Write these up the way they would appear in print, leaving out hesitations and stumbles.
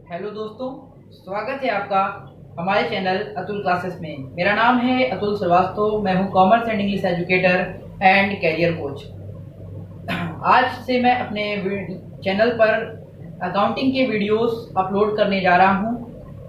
Hello दोस्तों, स्वागत है आपका हमारे चैनल अतुल क्लासेस में। मेरा नाम है अतुल श्रीवास्तव। मैं हूं commerce and English educator and career coach. आज से मैं अपने चैनल पर अकाउंटिंग के वीडियोस अपलोड करने जा रहा हूं।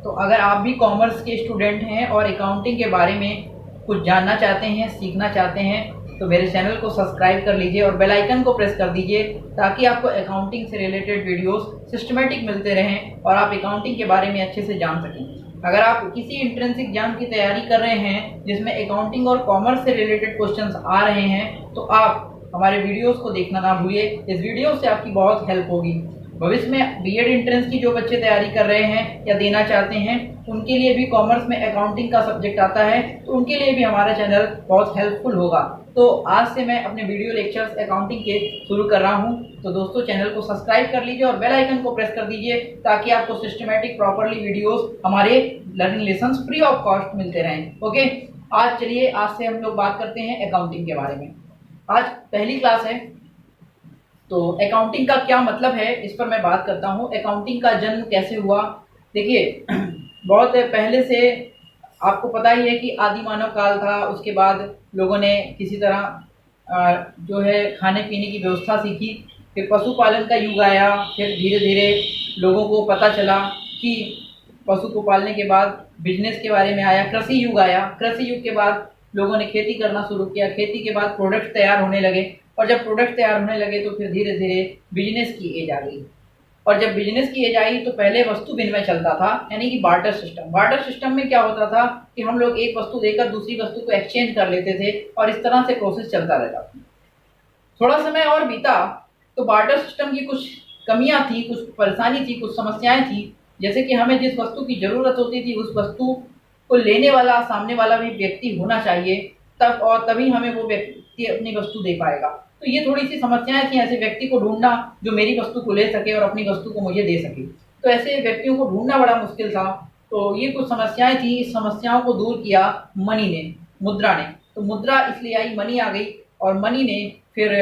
तो अगर आप भी कॉमर्स के स्टूडेंट हैं और अकाउंटिंग के बारे में कुछ जानना चाहते हैं, सीखना चाहते हैं, तो मेरे चैनल को सब्सक्राइब कर लीजिए और बेल आइकन को प्रेस कर दीजिए ताकि आपको अकाउंटिंग से रिलेटेड वीडियोस सिस्टमेटिक मिलते रहें और आप अकाउंटिंग के बारे में अच्छे से जान सकें। अगर आप किसी एंट्रेंस एग्जाम की तैयारी कर रहे हैं जिसमें अकाउंटिंग और कॉमर्स से रिलेटेड क्वेश्चंस आ रहे हैं तो आप हमारे वीडियोस को देखना ना भूलिए। इस वीडियो से आपकी बहुत हेल्प होगी। भविष्य में बीएड एंट्रेंस की जो बच्चे तैयारी कर रहे हैं या देना चाहते हैं उनके लिए भी कॉमर्स में अकाउंटिंग का सब्जेक्ट आता है, तो उनके लिए भी हमारा चैनल बहुत हेल्पफुल होगा। तो आज से मैं अपने वीडियो लेक्चर्स अकाउंटिंग के शुरू कर रहा हूं। तो दोस्तों, चैनल को सब्सक्राइब कर लीजिए और बेल आइकन को प्रेस कर दीजिए ताकि आपको सिस्टमेटिक प्रॉपर्ली वीडियोस हमारे learning lessons free of cost मिलते रहें। ओके, आज से हम लोग बात करते हैं अकाउंटिंग के बारे में। आज पहली क्लास है, तो अकाउंटिंग का क्या मतलब है इस पर मैं बात करता हूँ। अकाउंटिंग का जन्म कैसे हुआ? देखिए, बहुत पहले से आपको पता ही है कि आदि मानव काल था। उसके बाद लोगों ने किसी तरह जो है खाने पीने की व्यवस्था सीखी। फिर पशुपालन का युग आया। फिर धीरे धीरे लोगों को पता चला कि पशु को पालने के बाद बिजनेस के बारे में आया। कृषि युग आया। कृषि युग के बाद लोगों ने खेती करना शुरू किया। खेती के बाद प्रोडक्ट तैयार होने लगे और जब प्रोडक्ट तैयार होने लगे तो फिर धीरे धीरे बिजनेस की एज आ गई। और जब बिजनेस की एज आई तो पहले वस्तु विनिमय चलता था, यानी कि बार्टर सिस्टम। बार्टर सिस्टम में क्या होता था कि हम लोग एक वस्तु देकर दूसरी वस्तु को एक्सचेंज कर लेते थे और इस तरह से प्रोसेस चलता रहता था। थोड़ा समय और बीता तो बार्टर सिस्टम की कुछ कमियां थी, कुछ परेशानी थी, कुछ समस्याएं थी। जैसे कि हमें जिस वस्तु की जरूरत होती थी उस वस्तु को लेने वाला, सामने वाला भी व्यक्ति होना चाहिए, तभी हमें वो व्यक्ति अपनी वस्तु दे पाएगा। तो ये थोड़ी सी समस्याएं थी, ऐसे व्यक्ति को ढूंढना जो मेरी वस्तु को ले सके और अपनी वस्तु को मुझे दे सके। तो ऐसे व्यक्तियों को ढूंढना बड़ा मुश्किल था। तो ये कुछ समस्याएं थी। इस समस्याओं को दूर किया मनी ने, मुद्रा ने। तो मुद्रा इसलिए आई, मनी आ गई और मनी ने फिर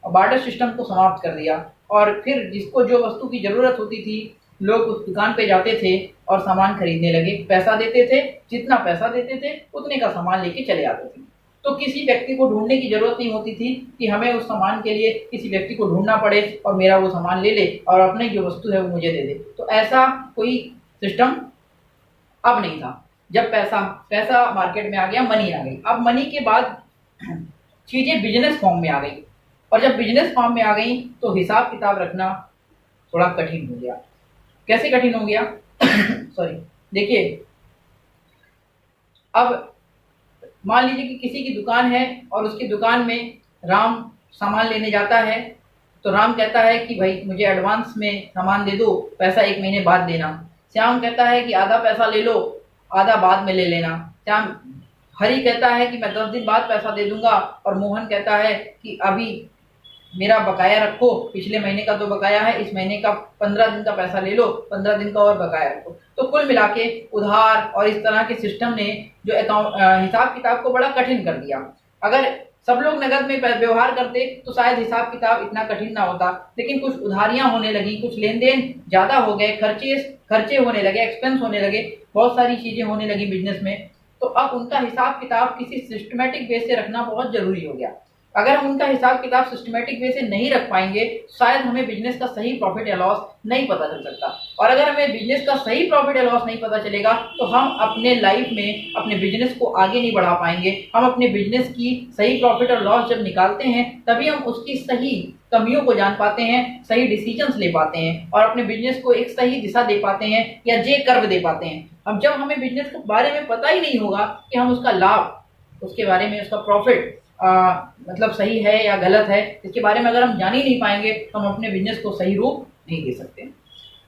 बार्टर सिस्टम को समाप्त कर दिया। और फिर जिसको जो वस्तु की जरूरत होती थी लोग उस दुकान पे जाते थे और सामान खरीदने लगे। पैसा देते थे, जितना पैसा देते थे उतने का सामान लेके चले आते थे। तो किसी व्यक्ति को ढूंढने की जरूरत नहीं होती थी कि हमें उस सामान के लिए किसी व्यक्ति को ढूंढना पड़े और मेरा वो सामान ले ले और अपनी जो वस्तु है वो मुझे दे दे। तो ऐसा कोई सिस्टम अब नहीं था। जब पैसा मार्केट में आ गया, मनी आ गई। अब मनी के बाद चीजें बिजनेस फॉर्म में आ गई और जब बिजनेस फॉर्म में आ गई तो हिसाब किताब रखना थोड़ा कठिन हो गया। कैसे कठिन हो गया? सॉरी, देखिए, अब मान लीजिए कि किसी की दुकान है और उसकी दुकान में राम सामान लेने जाता है। तो राम कहता है कि भाई मुझे एडवांस में सामान दे दो, पैसा 1 महीने बाद देना। श्याम कहता है कि आधा पैसा ले लो, आधा बाद में ले लेना। हरि कहता है कि मैं 10 दिन बाद पैसा दे दूंगा और मोहन कहता है कि अभी मेरा बकाया रखो, पिछले महीने का तो बकाया है, इस महीने का 15 दिन का पैसा ले लो, 15 दिन का और बकाया रखो। तो कुल मिला के उधार और इस तरह के सिस्टम ने जो हिसाब किताब को बड़ा कठिन कर दिया। अगर सब लोग नगद में व्यवहार करते तो शायद हिसाब किताब इतना कठिन ना होता, लेकिन कुछ उधारियां होने लगी, कुछ लेन देन ज्यादा हो गए, खर्चे होने लगे, एक्सपेंस होने लगे, बहुत सारी चीजें होने लगी बिजनेस में। तो अब उनका हिसाब किताब किसी सिस्टमेटिक वे से रखना बहुत जरूरी हो गया। अगर हम उनका हिसाब किताब सिस्टमेटिक वे से नहीं रख पाएंगे शायद हमें बिजनेस का सही प्रॉफिट या लॉस नहीं पता चल सकता। और अगर हमें बिजनेस का सही प्रॉफिट या लॉस नहीं पता चलेगा तो हम अपने लाइफ में अपने बिजनेस को आगे नहीं बढ़ा पाएंगे। हम अपने बिजनेस की सही प्रॉफिट और लॉस जब निकालते हैं तभी हम उसकी सही कमियों को जान पाते हैं, सही डिसीजंस ले पाते हैं और अपने बिजनेस को एक सही दिशा दे पाते हैं या जे कर्व दे पाते हैं। अब जब हमें बिजनेस के बारे में पता ही नहीं होगा कि हम उसका लाभ, उसके बारे में उसका प्रॉफिट मतलब सही है या गलत है, इसके बारे में अगर हम जान ही नहीं पाएंगे तो हम अपने बिजनेस को सही रूप नहीं दे सकते।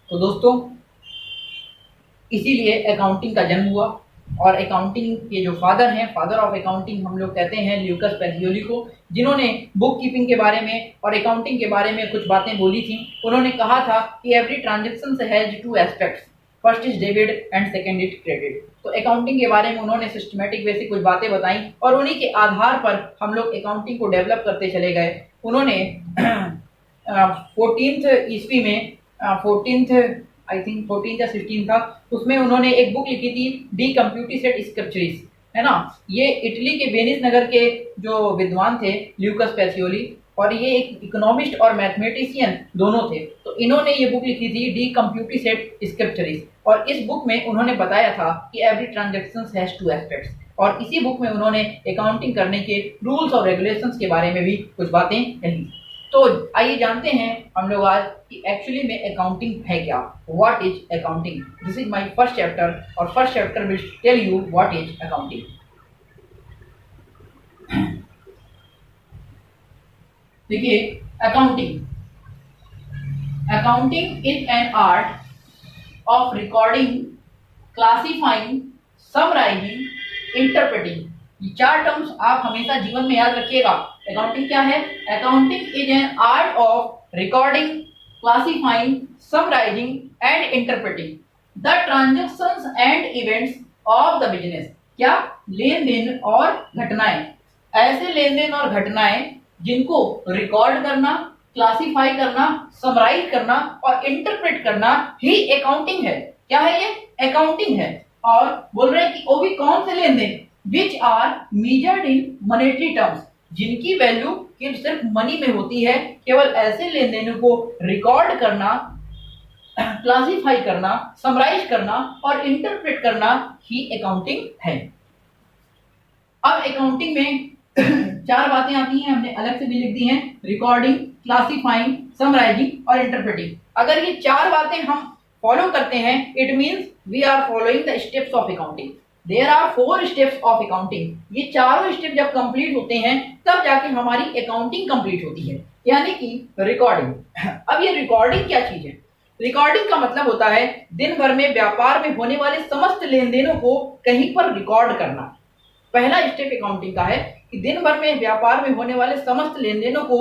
तो दोस्तों, इसीलिए अकाउंटिंग का जन्म हुआ और अकाउंटिंग के जो फादर हैं, फादर ऑफ अकाउंटिंग हम लोग कहते हैं ल्यूकस पेसियोली को, जिन्होंने बुक कीपिंग के बारे में और अकाउंटिंग के बारे में कुछ बातें बोली थी। उन्होंने कहा था कि every transaction has 2 aspects, first is debit and second is credit. तो अकाउंटिंग के बारे में उन्होंने सिस्टमेटिक वे से कुछ बातें बताई और उन्हीं के आधार पर हम लोग अकाउंटिंग को डेवलप करते चले गए। उन्होंने 14th ईस्वी में 14th आई थिंक 14 या 16 था, उसमें उन्होंने एक बुक लिखी थी डी कंप्यूटिसेट स्क्रिप्चरीज, है ना। ये इटली के वेनिस नगर के जो विद्वान थे ल्यूकस पैसियोली, और ये एक इकोनॉमिस्ट और मैथमेटिशियन दोनों थे। तो इन्होंने ये बुक लिखी थी डी कंप्यूटिसेट स्क्रिप्चरीज, और इस बुक में उन्होंने बताया था कि every transaction has two aspects, और इसी बुक में उन्होंने अकाउंटिंग करने के रूल्स और रेगुलेशंस के बारे में भी कुछ बातें कही। तो आइए जानते हैं हम लोग आज कि एक्चुअली में अकाउंटिंग है क्या, what is accounting. This is my first chapter, और first chapter will tell you what is accounting. देखिए, accounting is an art of recording, classifying, summarising, interpreting. ये चार टर्म्स आप हमेशा जीवन में याद रखिएगा। अकाउंटिंग क्या है? Accounting is an art of recording, classifying, summarising and interpreting the transactions and events of the business. क्या? लेन देन और घटनाएं, ऐसे लेन देन और घटनाएं जिनको रिकॉर्ड करना, क्लासिफाई करना, समराइज करना और इंटरप्रेट करना ही अकाउंटिंग है। क्या है ये? अकाउंटिंग है। और बोल रहे हैं कि वो भी कौन से लेन देन? Which are measured in monetary terms, जिनकी वैल्यू सिर्फ मनी में होती है। केवल ऐसे लेन देनों को रिकॉर्ड करना, क्लासिफाई करना, समराइज करना और इंटरप्रेट करना ही अकाउंटिंग है। अब अकाउंटिंग में चार बातें आती हैं, हमने अलग से भी लिख दी हैं, रिकॉर्डिंग, क्लासिफाइंग, समराइजिंग और इंटरप्रेटिंग। अगर ये चार बातें हम फॉलो करते हैं, it means we are following the steps of accounting. There are 4 steps of accounting. ये चारों स्टेप जब कंप्लीट होते हैं तब जाके हमारी अकाउंटिंग कंप्लीट होती है, यानी कि रिकॉर्डिंग। अब ये रिकॉर्डिंग क्या चीज है? रिकॉर्डिंग का मतलब होता है दिन भर में व्यापार में होने वाले समस्त लेन देनों को कहीं पर रिकॉर्ड करना। पहला स्टेप अकाउंटिंग का है कि दिन भर में व्यापार में होने वाले समस्त लेन देनों को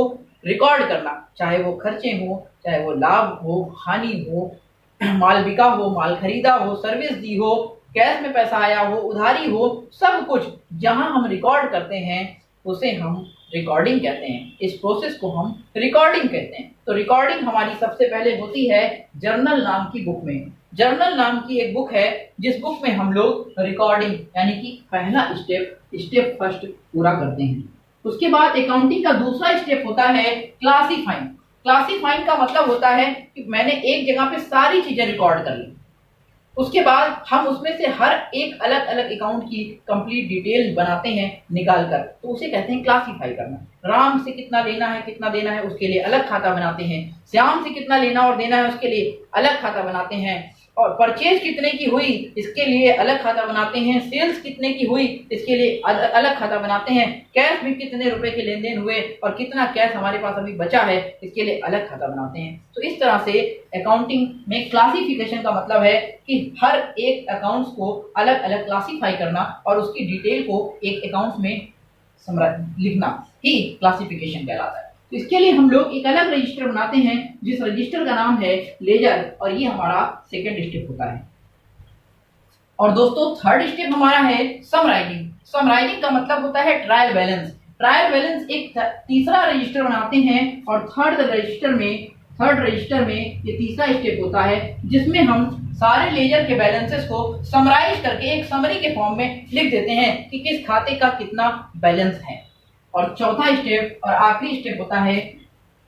रिकॉर्ड करना, चाहे वो खर्चे हो, चाहे वो लाभ हो, हानि हो, माल बिका हो, माल खरीदा हो, सर्विस दी हो, कैश में पैसा आया हो, उधारी हो, सब कुछ जहां हम रिकॉर्ड करते हैं उसे हम रिकॉर्डिंग कहते हैं। इस प्रोसेस को हम रिकॉर्डिंग कहते हैं। तो रिकॉर्डिंग हमारी सबसे पहले होती है जर्नल नाम की बुक में। जर्नल नाम की एक बुक है जिस बुक में हम लोग रिकॉर्डिंग यानी कि पहला स्टेप फर्स्ट पूरा करते हैं। उसके बाद अकाउंटिंग का दूसरा स्टेप होता है क्लासिफाइंग। क्लासिफाइंग का मतलब होता है कि मैंने एक जगह पे सारी चीजें रिकॉर्ड कर ली, उसके बाद हम उसमें से हर एक अलग अलग अकाउंट की कंप्लीट डिटेल बनाते हैं निकाल कर, तो उसे कहते हैं क्लासिफाई करना। राम से कितना लेना है, कितना देना है, उसके लिए अलग खाता बनाते हैं। श्याम से कितना लेना और देना है, उसके लिए अलग खाता बनाते हैं। और परचेज कितने की हुई, इसके लिए अलग खाता बनाते हैं। सेल्स कितने की हुई, इसके लिए अलग खाता बनाते हैं। कैश में कितने रुपए के लेन देन हुए और कितना कैश हमारे पास अभी बचा है, इसके लिए अलग खाता बनाते हैं। तो इस तरह से अकाउंटिंग में क्लासिफिकेशन का मतलब है कि हर एक अकाउंट्स को अलग अलग क्लासिफाई करना और उसकी डिटेल को एक अकाउंट में लिखना ही क्लासिफिकेशन कहलाता है। तो इसके लिए हम लोग एक अलग रजिस्टर बनाते हैं जिस रजिस्टर का नाम है लेजर, और ये हमारा सेकंड स्टेप होता है। और दोस्तों थर्ड स्टेप हमारा है समराइजिंग। समराइजिंग का मतलब होता है ट्रायल बैलेंस। ट्रायल बैलेंस एक तीसरा रजिस्टर बनाते हैं और थर्ड रजिस्टर में ये तीसरा स्टेप होता है जिसमें हम सारे लेजर के बैलेंसेस को समराइज करके एक समरी के फॉर्म में लिख देते हैं कि किस खाते का कितना बैलेंस है। और चौथा स्टेप और आखिरी स्टेप होता है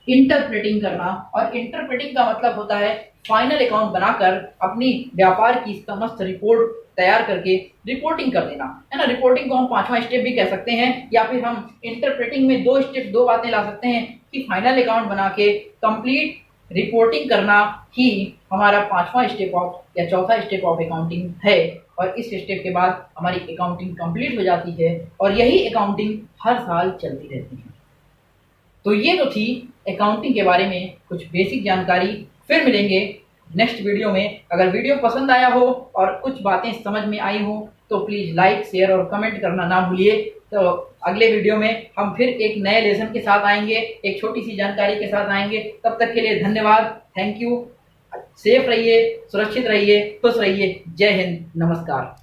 इंटरप्रेटिंग करना। और इंटरप्रेटिंग का मतलब होता है फाइनल अकाउंट बनाकर अपनी व्यापार की समस्त रिपोर्ट तैयार करके रिपोर्टिंग कर देना, है ना। रिपोर्टिंग को हम पांचवा स्टेप भी कह सकते हैं, या फिर हम इंटरप्रेटिंग में दो बातें ला सकते हैं कि फाइनल अकाउंट बना के कंप्लीट रिपोर्टिंग करना ही हमारा पांचवा स्टेप ऑफ या चौथा स्टेप ऑफ अकाउंटिंग है। और इस स्टेप के बाद हमारी अकाउंटिंग कंप्लीट हो जाती है और यही अकाउंटिंग हर साल चलती रहती है। तो ये तो थी अकाउंटिंग के बारे में कुछ बेसिक जानकारी। फिर मिलेंगे नेक्स्ट वीडियो में। अगर वीडियो पसंद आया हो और कुछ बातें समझ में आई हो तो प्लीज़ लाइक, शेयर और कमेंट करना ना भूलिए। तो अगले वीडियो में हम फिर एक नए लेसन के साथ आएंगे, एक छोटी सी जानकारी के साथ आएंगे। तब तक के लिए धन्यवाद, थैंक यू। सेफ रहिए, सुरक्षित रहिए, खुश रहिए। जय हिंद, नमस्कार।